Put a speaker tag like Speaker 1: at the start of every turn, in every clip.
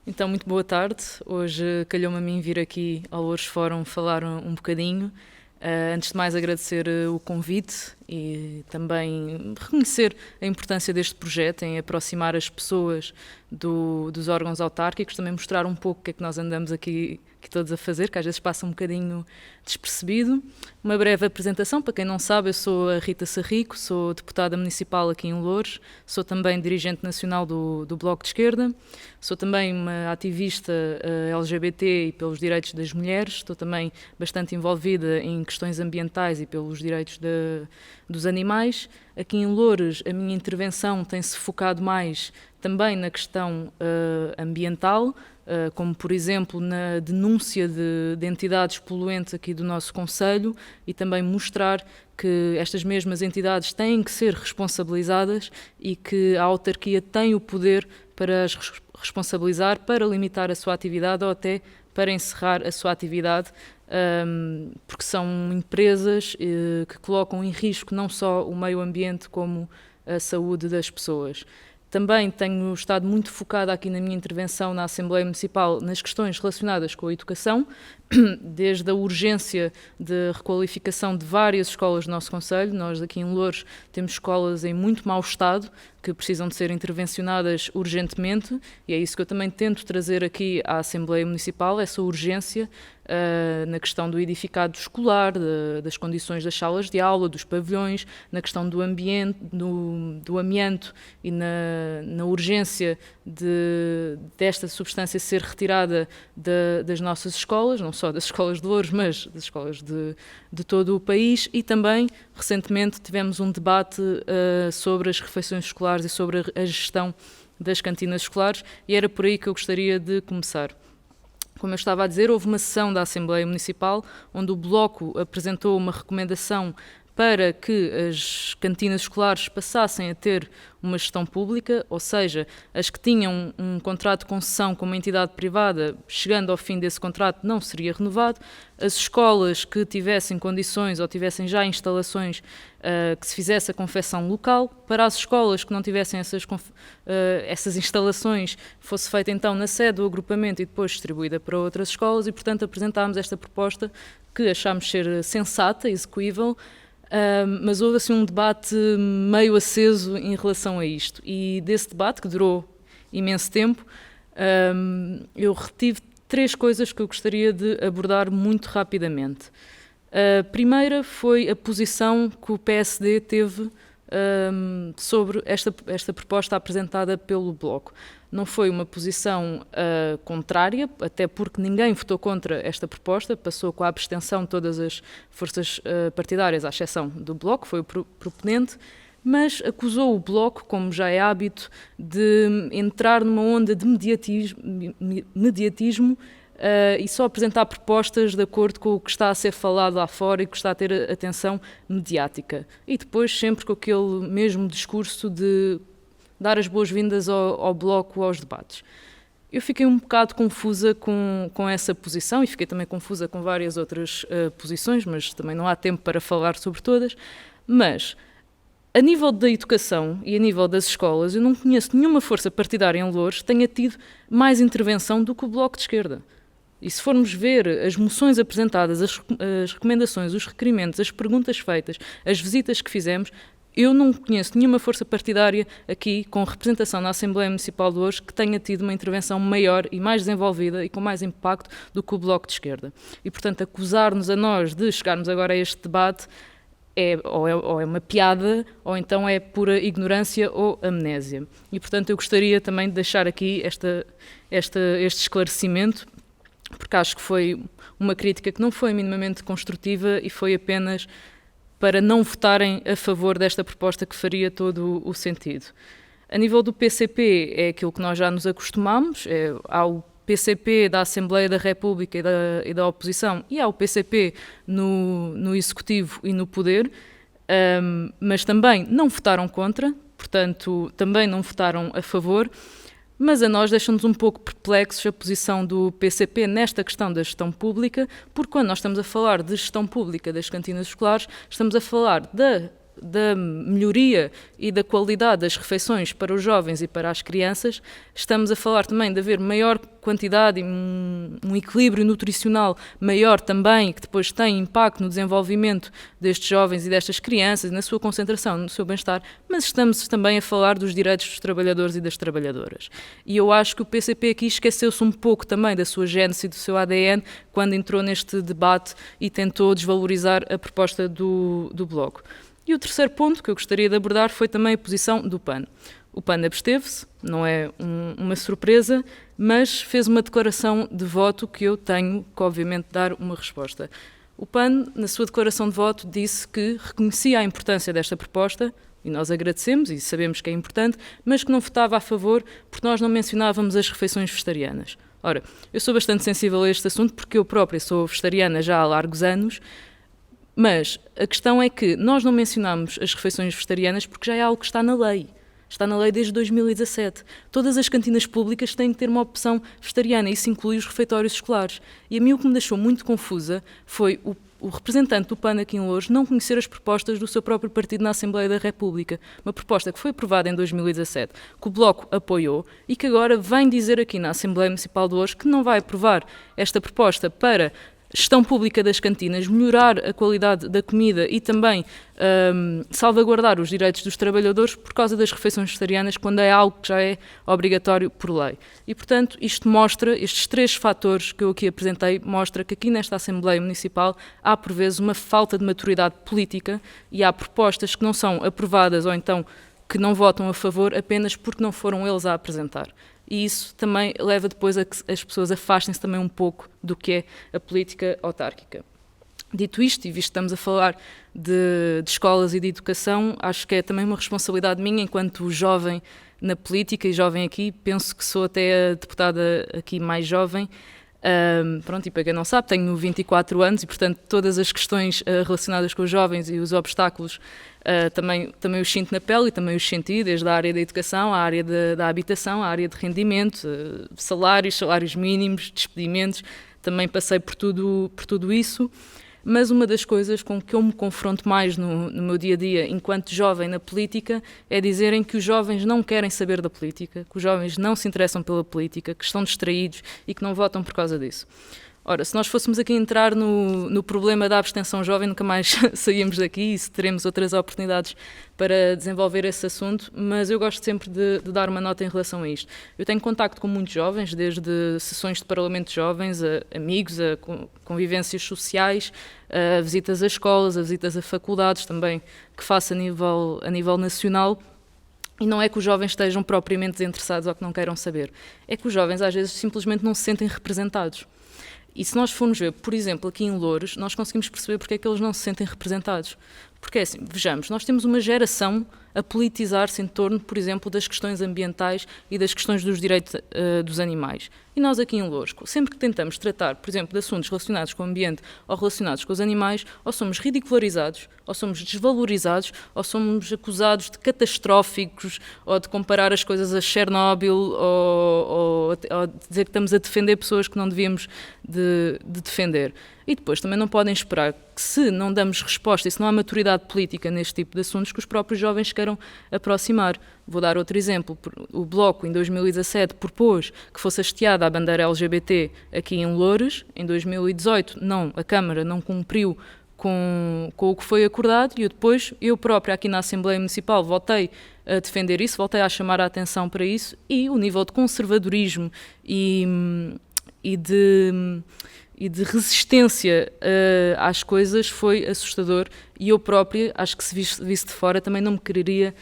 Speaker 1: Então, muito boa tarde. Hoje calhou-me a mim vir aqui ao Louros Fórum falar um bocadinho. Antes de mais, agradecer o convite e também reconhecer a importância deste projeto em aproximar as pessoas dos órgãos autárquicos, também mostrar um pouco o que é que nós andamos aqui todos a fazer, que às vezes passa um bocadinho despercebido. Uma breve apresentação, para quem não sabe, eu sou a Rita Sarrico, sou deputada municipal aqui em Louros, sou também dirigente nacional do Bloco de Esquerda, sou também uma ativista LGBT e pelos direitos das mulheres, estou também bastante envolvida em questões ambientais e pelos direitos dos animais. Aqui em Louros a minha intervenção tem-se focado mais também na questão ambiental, como por exemplo na denúncia de entidades poluentes aqui do nosso concelho e também mostrar que estas mesmas entidades têm que ser responsabilizadas e que a autarquia tem o poder para as responsabilizar, para limitar a sua atividade ou até para encerrar a sua atividade, porque são empresas que colocam em risco não só o meio ambiente como a saúde das pessoas. Também tenho estado muito focada aqui na minha intervenção na Assembleia Municipal nas questões relacionadas com a educação, desde a urgência de requalificação de várias escolas do nosso concelho. Nós aqui em Louros temos escolas em muito mau estado, que precisam de ser intervencionadas urgentemente, e é isso que eu também tento trazer aqui à Assembleia Municipal, essa urgência na questão do edificado escolar, das condições das salas de aula, dos pavilhões, na questão do ambiente, do amianto e na urgência desta substância ser retirada das nossas escolas, não só das escolas de Louros, mas das escolas de todo o país. E também, recentemente, tivemos um debate sobre as refeições escolares e sobre a gestão das cantinas escolares, e era por aí que eu gostaria de começar. Como eu estava a dizer, houve uma sessão da Assembleia Municipal onde o Bloco apresentou uma recomendação para que as cantinas escolares passassem a ter uma gestão pública, ou seja, as que tinham um contrato de concessão com uma entidade privada, chegando ao fim desse contrato, não seria renovado. As escolas que tivessem condições ou tivessem já instalações, que se fizesse a confecção local. Para as escolas que não tivessem essas instalações, fosse feita então na sede do agrupamento e depois distribuída para outras escolas, e portanto apresentámos esta proposta que achámos ser sensata, execuível, mas houve assim um debate meio aceso em relação a isto, e desse debate, que durou imenso tempo, eu retive 3 coisas que eu gostaria de abordar muito rapidamente. A primeira foi a posição que o PSD teve sobre esta proposta apresentada pelo Bloco. Não foi uma posição contrária, até porque ninguém votou contra esta proposta, passou com a abstenção de todas as forças partidárias, à exceção do Bloco, foi o proponente, mas acusou o Bloco, como já é hábito, de entrar numa onda de mediatismo e só apresentar propostas de acordo com o que está a ser falado lá fora e que está a ter atenção mediática. E depois sempre com aquele mesmo discurso de dar as boas-vindas ao Bloco, aos debates. Eu fiquei um bocado confusa com essa posição e fiquei também confusa com várias outras posições, mas também não há tempo para falar sobre todas. Mas, a nível da educação e a nível das escolas, eu não conheço nenhuma força partidária em Louros que tenha tido mais intervenção do que o Bloco de Esquerda. E se formos ver as moções apresentadas, as recomendações, os requerimentos, as perguntas feitas, as visitas que fizemos, eu não conheço nenhuma força partidária aqui, com representação na Assembleia Municipal de Louros, que tenha tido uma intervenção maior e mais desenvolvida e com mais impacto do que o Bloco de Esquerda. E, portanto, acusar-nos a nós de chegarmos agora a este debate ou é uma piada, ou então é pura ignorância ou amnésia. E, portanto, eu gostaria também de deixar aqui este esclarecimento, porque acho que foi uma crítica que não foi minimamente construtiva e foi apenas para não votarem a favor desta proposta, que faria todo o sentido. A nível do PCP, é aquilo que nós já nos acostumamos, há o PCP da Assembleia da República e da oposição, e há o PCP no Executivo e no Poder, mas também não votaram contra, portanto, também não votaram a favor. Mas a nós deixa-nos um pouco perplexos a posição do PCP nesta questão da gestão pública, porque quando nós estamos a falar de gestão pública das cantinas escolares, estamos a falar da melhoria e da qualidade das refeições para os jovens e para as crianças, estamos a falar também de haver maior quantidade e um equilíbrio nutricional maior também, que depois tem impacto no desenvolvimento destes jovens e destas crianças, na sua concentração, no seu bem-estar, mas estamos também a falar dos direitos dos trabalhadores e das trabalhadoras. E eu acho que o PCP aqui esqueceu-se um pouco também da sua gênese e do seu ADN quando entrou neste debate e tentou desvalorizar a proposta do Bloco. E o terceiro ponto que eu gostaria de abordar foi também a posição do PAN. O PAN absteve-se, não é uma surpresa, mas fez uma declaração de voto que eu tenho que, obviamente, dar uma resposta. O PAN, na sua declaração de voto, disse que reconhecia a importância desta proposta, e nós agradecemos e sabemos que é importante, mas que não votava a favor porque nós não mencionávamos as refeições vegetarianas. Ora, eu sou bastante sensível a este assunto porque eu própria sou vegetariana já há largos anos, mas a questão é que nós não mencionamos as refeições vegetarianas porque já é algo que está na lei. Está na lei desde 2017. Todas as cantinas públicas têm que ter uma opção vegetariana, isso inclui os refeitórios escolares. E a mim o que me deixou muito confusa foi o representante do PAN aqui em Loures não conhecer as propostas do seu próprio partido na Assembleia da República. Uma proposta que foi aprovada em 2017, que o Bloco apoiou e que agora vem dizer aqui na Assembleia Municipal de Loures que não vai aprovar esta proposta para gestão pública das cantinas, melhorar a qualidade da comida e também salvaguardar os direitos dos trabalhadores por causa das refeições vegetarianas, quando é algo que já é obrigatório por lei. E, portanto, isto mostra, estes três fatores que eu aqui apresentei, mostra que aqui nesta Assembleia Municipal há, por vezes, uma falta de maturidade política e há propostas que não são aprovadas ou então que não votam a favor apenas porque não foram eles a apresentar. E isso também leva depois a que as pessoas afastem-se também um pouco do que é a política autárquica. Dito isto, e visto que estamos a falar de escolas e de educação, acho que é também uma responsabilidade minha, enquanto jovem na política e jovem aqui, penso que sou até a deputada aqui mais jovem. Pronto, e para quem não sabe, tenho 24 anos e, portanto, todas as questões relacionadas com os jovens e os obstáculos também os sinto na pele e também os senti, desde a área da educação, à área da habitação, à área de rendimento, salários mínimos, despedimentos, também passei por tudo isso. Mas uma das coisas com que eu me confronto mais no meu dia-a-dia enquanto jovem na política é dizerem que os jovens não querem saber da política, que os jovens não se interessam pela política, que estão distraídos e que não votam por causa disso. Ora, se nós fôssemos aqui entrar no problema da abstenção jovem, nunca mais saíamos daqui e teremos outras oportunidades para desenvolver esse assunto, mas eu gosto sempre de dar uma nota em relação a isto. Eu tenho contacto com muitos jovens, desde sessões de parlamento de jovens, a amigos, a convivências sociais, a visitas a escolas, a visitas a faculdades também, que faço a nível nacional. E não é que os jovens estejam propriamente desinteressados ou que não queiram saber. É que os jovens às vezes simplesmente não se sentem representados. E se nós formos ver, por exemplo, aqui em Loures, nós conseguimos perceber porque é que eles não se sentem representados. Porque é assim, vejamos, nós temos uma geração a politizar-se em torno, por exemplo, das questões ambientais e das questões dos direitos dos animais. E nós aqui em Loures, sempre que tentamos tratar, por exemplo, de assuntos relacionados com o ambiente ou relacionados com os animais, ou somos ridicularizados, ou somos desvalorizados, ou somos acusados de catastróficos, ou de comparar as coisas a Chernobyl, ou dizer que estamos a defender pessoas que não devíamos de defender. E depois também não podem esperar que, se não damos resposta e se não há maturidade política neste tipo de assuntos, que os próprios jovens queiram aproximar. Vou dar outro exemplo. O Bloco, em 2017, propôs que fosse hasteada a bandeira LGBT aqui em Loures. Em 2018, a Câmara não cumpriu com o que foi acordado e eu própria aqui na Assembleia Municipal voltei a defender isso, voltei a chamar a atenção para isso e o nível de conservadorismo e de resistência às coisas foi assustador e eu própria, acho que se visse de fora, também não me quereria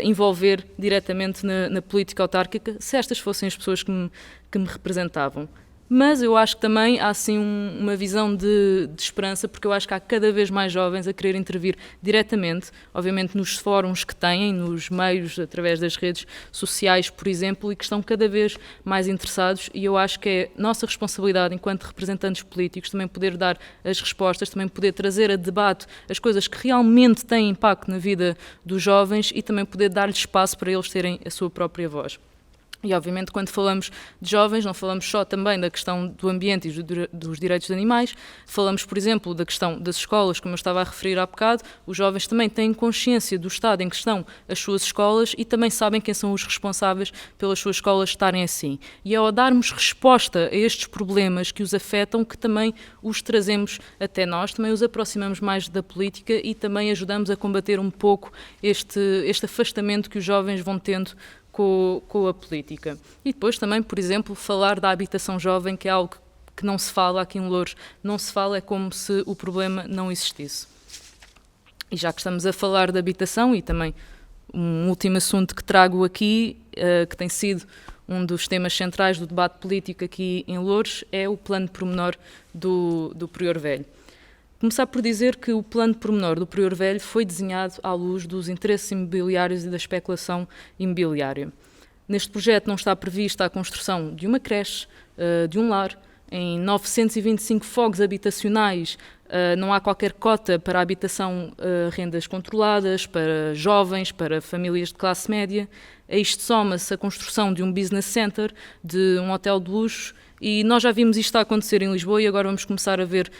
Speaker 1: envolver diretamente na política autárquica se estas fossem as pessoas que me representavam. Mas eu acho que também há assim uma visão de esperança, porque eu acho que há cada vez mais jovens a querer intervir diretamente, obviamente nos fóruns que têm, nos meios, através das redes sociais, por exemplo, e que estão cada vez mais interessados, e eu acho que é nossa responsabilidade, enquanto representantes políticos, também poder dar as respostas, também poder trazer a debate as coisas que realmente têm impacto na vida dos jovens e também poder dar-lhes espaço para eles terem a sua própria voz. E, obviamente, quando falamos de jovens, não falamos só também da questão do ambiente e dos direitos dos animais, falamos, por exemplo, da questão das escolas, como eu estava a referir há bocado. Os jovens também têm consciência do estado em que estão as suas escolas e também sabem quem são os responsáveis pelas suas escolas estarem assim. E é ao darmos resposta a estes problemas que os afetam que também os trazemos até nós, também os aproximamos mais da política e também ajudamos a combater um pouco este afastamento que os jovens vão tendo com a política. E depois também, por exemplo, falar da habitação jovem, que é algo que não se fala aqui em Loures, não se fala, é como se o problema não existisse. E já que estamos a falar de habitação, e também um último assunto que trago aqui, que tem sido um dos temas centrais do debate político aqui em Loures, é o plano pormenor do Prior Velho. Começar por dizer que o plano pormenor do Prior Velho foi desenhado à luz dos interesses imobiliários e da especulação imobiliária. Neste projeto não está prevista a construção de uma creche, de um lar. Em 925 fogos habitacionais não há qualquer cota para a habitação rendas controladas, para jovens, para famílias de classe média. A isto soma-se a construção de um business center, de um hotel de luxo, e nós já vimos isto a acontecer em Lisboa e agora vamos começar a ver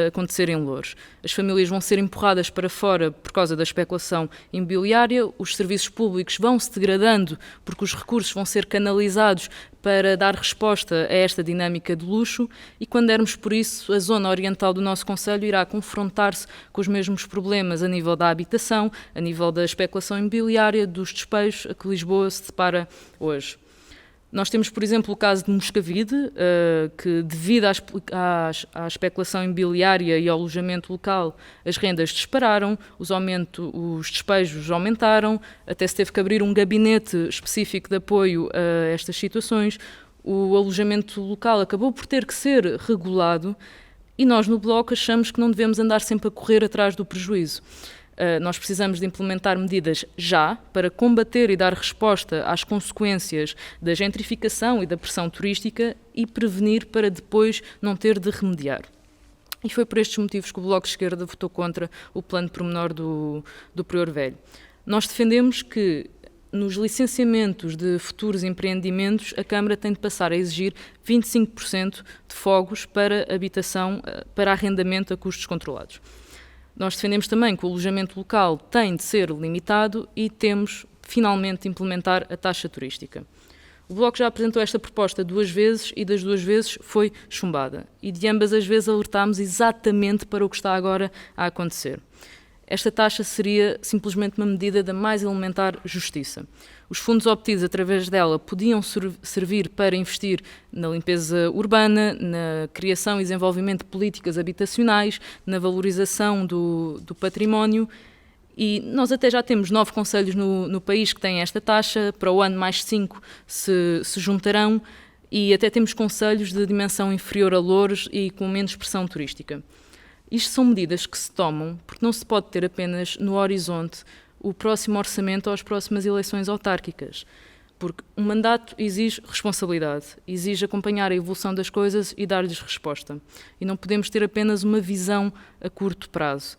Speaker 1: acontecer em Loures. As famílias vão ser empurradas para fora por causa da especulação imobiliária, os serviços públicos vão se degradando porque os recursos vão ser canalizados para dar resposta a esta dinâmica de luxo e, quando dermos por isso, a zona oriental do nosso concelho irá confrontar-se com os mesmos problemas a nível da habitação, a nível da especulação imobiliária, dos despejos a que Lisboa se depara hoje. Nós temos, por exemplo, o caso de Moscavide, que devido à especulação imobiliária e ao alojamento local, as rendas dispararam, os despejos aumentaram, até se teve que abrir um gabinete específico de apoio a estas situações. O alojamento local acabou por ter que ser regulado e nós no Bloco achamos que não devemos andar sempre a correr atrás do prejuízo. Nós precisamos de implementar medidas já para combater e dar resposta às consequências da gentrificação e da pressão turística e prevenir para depois não ter de remediar. E foi por estes motivos que o Bloco de Esquerda votou contra o plano pormenor do Prior Velho. Nós defendemos que nos licenciamentos de futuros empreendimentos a Câmara tem de passar a exigir 25% de fogos para habitação, para arrendamento a custos controlados. Nós defendemos também que o alojamento local tem de ser limitado e temos, finalmente, de implementar a taxa turística. O Bloco já apresentou esta proposta 2 vezes e das 2 vezes foi chumbada. E de ambas as vezes alertámos exatamente para o que está agora a acontecer. Esta taxa seria simplesmente uma medida da mais elementar justiça. Os fundos obtidos através dela podiam servir para investir na limpeza urbana, na criação e desenvolvimento de políticas habitacionais, na valorização do património. E nós até já temos 9 concelhos no país que têm esta taxa, para o ano mais 5 se juntarão, e até temos concelhos de dimensão inferior a Loures e com menos pressão turística. Isto são medidas que se tomam porque não se pode ter apenas no horizonte o próximo orçamento ou as próximas eleições autárquicas, porque um mandato exige responsabilidade, exige acompanhar a evolução das coisas e dar-lhes resposta. E não podemos ter apenas uma visão a curto prazo,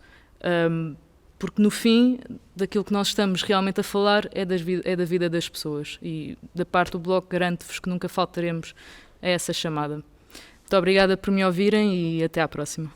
Speaker 1: porque no fim, daquilo que nós estamos realmente a falar é da vida das pessoas e da parte do Bloco garanto-vos que nunca faltaremos a essa chamada. Muito obrigada por me ouvirem e até à próxima.